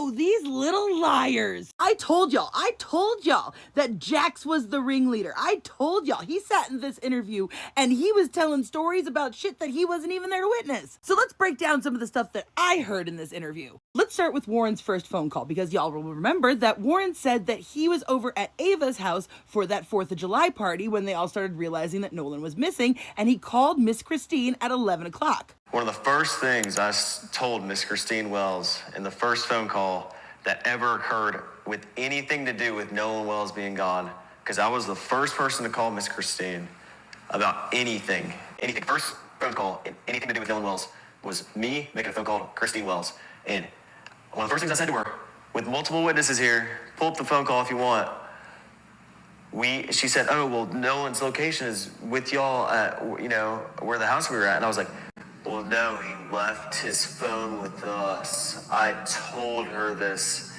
Oh, these little liars. I told y'all that Jax was the ringleader. I told y'all. He sat in this interview and he was telling stories about shit that he wasn't even there to witness. So let's break down some of the stuff that I heard in this interview. Let's start with Warren's first phone call, because y'all will remember that Warren said that he was over at Ava's house for that 4th of July party when they all started realizing that Nolan was missing, and he called Miss Christine at 11 o'clock. One of the first things I told Miss Christine Wells in the first phone call that ever occurred with anything to do with Nolan Wells being gone, because I was the first person to call Miss Christine about anything. First phone call, anything to do with Nolan Wells, was me making a phone call to Christine Wells. And one of the first things I said to her, with multiple witnesses here, pull up the phone call if you want. She said, oh, well, Nolan's location is with y'all at, where the house we were at. And I was like, well, no, he left his phone with us. I told her this.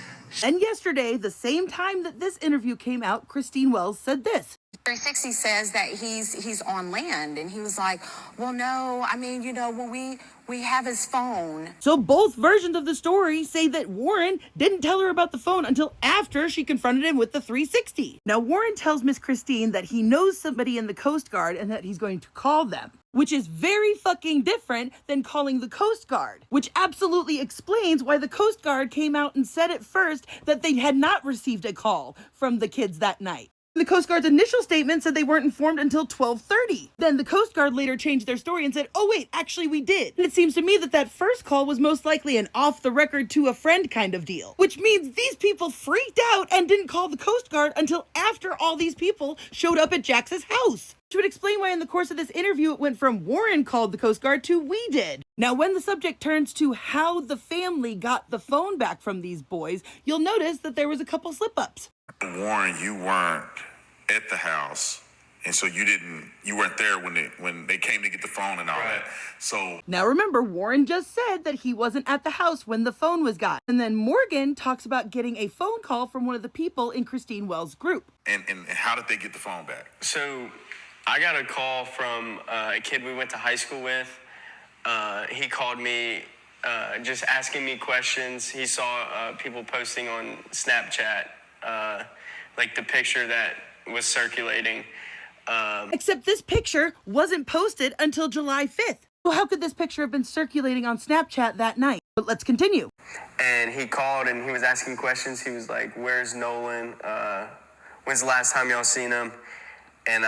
And yesterday, the same time that this interview came out, Christine Wells said this. 360 says that he's on land, and he was like, well, no, I mean, when we have his phone. So both versions of the story say that Warren didn't tell her about the phone until after she confronted him with the 360. Now, Warren tells Miss Christine that he knows somebody in the Coast Guard and that he's going to call them, which is very fucking different than calling the Coast Guard, which absolutely explains why the Coast Guard came out and said at first that they had not received a call from the kids that night. The Coast Guard's initial statement said they weren't informed until 12:30. Then the Coast Guard later changed their story and said, oh wait, actually we did. And it seems to me that that first call was most likely an off-the-record to a friend kind of deal, which means these people freaked out and didn't call the Coast Guard until after all these people showed up at Jax's house. Which would explain why in the course of this interview it went from Warren called the Coast Guard to we did. Now, when the subject turns to how the family got the phone back from these boys, you'll notice that there was a couple slip-ups. Warren, you weren't at the house, and so you weren't there when they came to get the phone and all that. So now remember, Warren just said that he wasn't at the house when the phone was got. And then Morgan talks about getting a phone call from one of the people in Christine Wells' group. And how did they get the phone back? So I got a call from a kid we went to high school with. He called me just asking me questions. He saw people posting on Snapchat, like the picture that was circulating. Except this picture wasn't posted until July 5th. So how could this picture have been circulating on Snapchat that night? But let's continue. And he called and he was asking questions. He was like, where's Nolan? When's the last time y'all seen him? And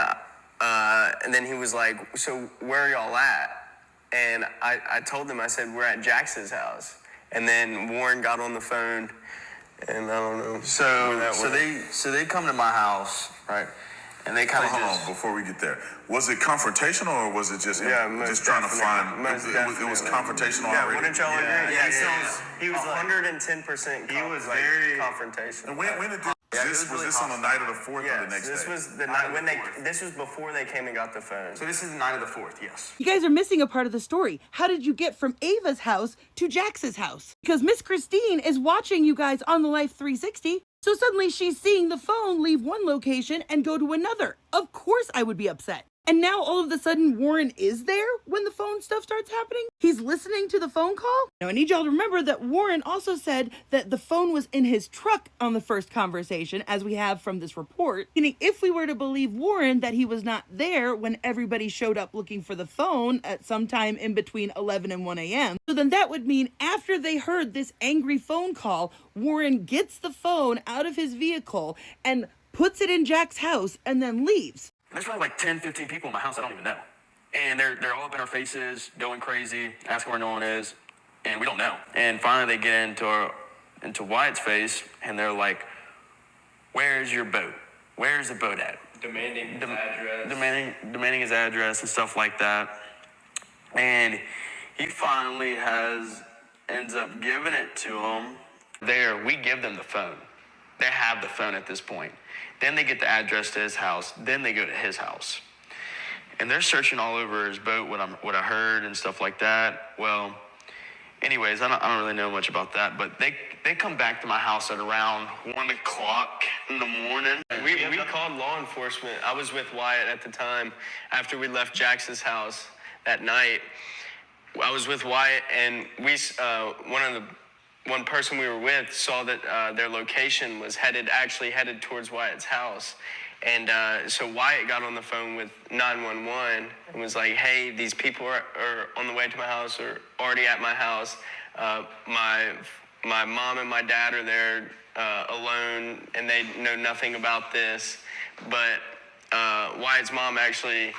then he was like, so where are y'all at? And I told him, I said, we're at Jax's house. And then Warren got on the phone, and I don't know. So they come to my house, right? And they kind of hold on before we get there. Was it confrontational or was it just just trying to find? It was confrontational. Yeah, already? wouldn't y'all agree? Yeah. He was 110%. He was very confrontational. And when did this was this on the night of the 4th or the next day? This was the night when this was before they came and got the phone. So this is the night of the 4th, yes. You guys are missing a part of the story. How did you get from Ava's house to Jax's house? Because Miss Christine is watching you guys on the Life 360. So suddenly she's seeing the phone leave one location and go to another. Of course I would be upset. And now all of a sudden Warren is there when the phone stuff starts happening? He's listening to the phone call? Now I need y'all to remember that Warren also said that the phone was in his truck on the first conversation, as we have from this report. Meaning if we were to believe Warren that he was not there when everybody showed up looking for the phone at some time in between 11 and 1 a.m., so then that would mean after they heard this angry phone call, Warren gets the phone out of his vehicle and puts it in Jax's house and then leaves. There's probably like 10, 15 people in my house I don't even know. And they're all up in our faces, going crazy, asking where Nolan is, and we don't know. And finally they get into Wyatt's face, and they're like, where's your boat? Where's the boat at? Demanding his address. Demanding his address and stuff like that. And he finally ends up giving it to him. We give them the phone. They have the phone at this point. Then they get the address to his house. Then they go to his house. And they're searching all over his boat, what I heard and stuff like that. Well, anyways, I don't really know much about that. But they come back to my house at around 1 o'clock in the morning. We called law enforcement. I was with Wyatt at the time. After we left Jax's house that night, I was with Wyatt, and one person we were with saw that their location was actually headed towards Wyatt's house. And so Wyatt got on the phone with 911 and was like, hey, these people are on the way to my house or already at my house. My mom and my dad are there alone, and they know nothing about this. But Wyatt's mom actually,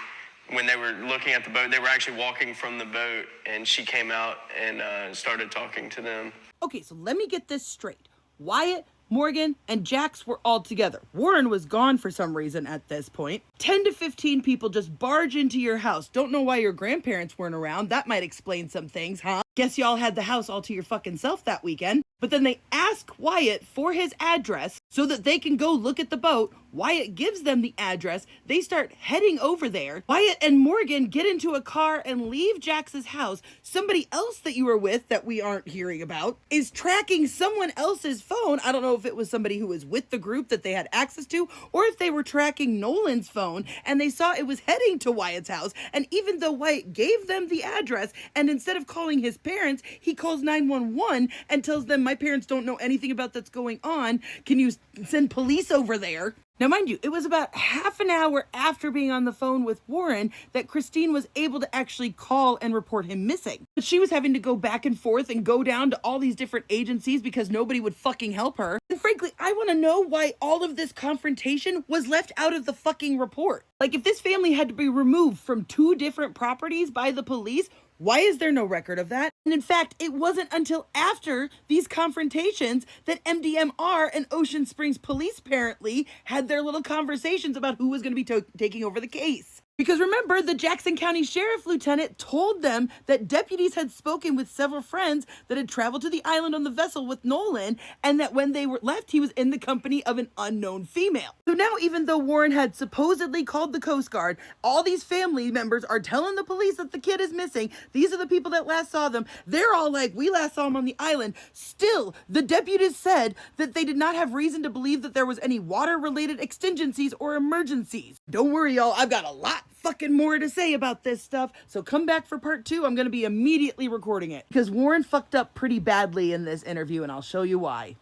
when they were looking at the boat, they were actually walking from the boat, and she came out and started talking to them. Okay, so let me get this straight. Wyatt, Morgan, and Jax were all together. Warren was gone for some reason at this point. 10 to 15 people just barge into your house. Don't know why your grandparents weren't around. That might explain some things, huh? Guess y'all had the house all to your fucking self that weekend. But then they ask Wyatt for his address so that they can go look at the boat. Wyatt gives them the address. They start heading over there. Wyatt and Morgan get into a car and leave Jax's house. Somebody else that you were with that we aren't hearing about is tracking someone else's phone. I don't know if it was somebody who was with the group that they had access to, or if they were tracking Nolan's phone and they saw it was heading to Wyatt's house. And even though Wyatt gave them the address, and instead of calling his parents, he calls 911 and tells them, my parents don't know anything about that's going on. Can you send police over there? Now, mind you, it was about half an hour after being on the phone with Warren that Christine was able to actually call and report him missing. But she was having to go back and forth and go down to all these different agencies because nobody would fucking help her. And frankly, I want to know why all of this confrontation was left out of the fucking report. Like, if this family had to be removed from 2 different properties by the police, why is there no record of that? And in fact, it wasn't until after these confrontations that MDMR and Ocean Springs Police apparently had their little conversations about who was going to be taking over the case. Because remember, the Jackson County Sheriff Lieutenant told them that deputies had spoken with several friends that had traveled to the island on the vessel with Nolan, and that when they were left, he was in the company of an unknown female. So now, even though Warren had supposedly called the Coast Guard, all these family members are telling the police that the kid is missing. These are the people that last saw them. They're all like, we last saw him on the island. Still, the deputies said that they did not have reason to believe that there was any water-related exigencies or emergencies. Don't worry, y'all. I've got a lot fucking more to say about this stuff, so come back for part 2. I'm going to be immediately recording it because Warren fucked up pretty badly in this interview, and I'll show you why.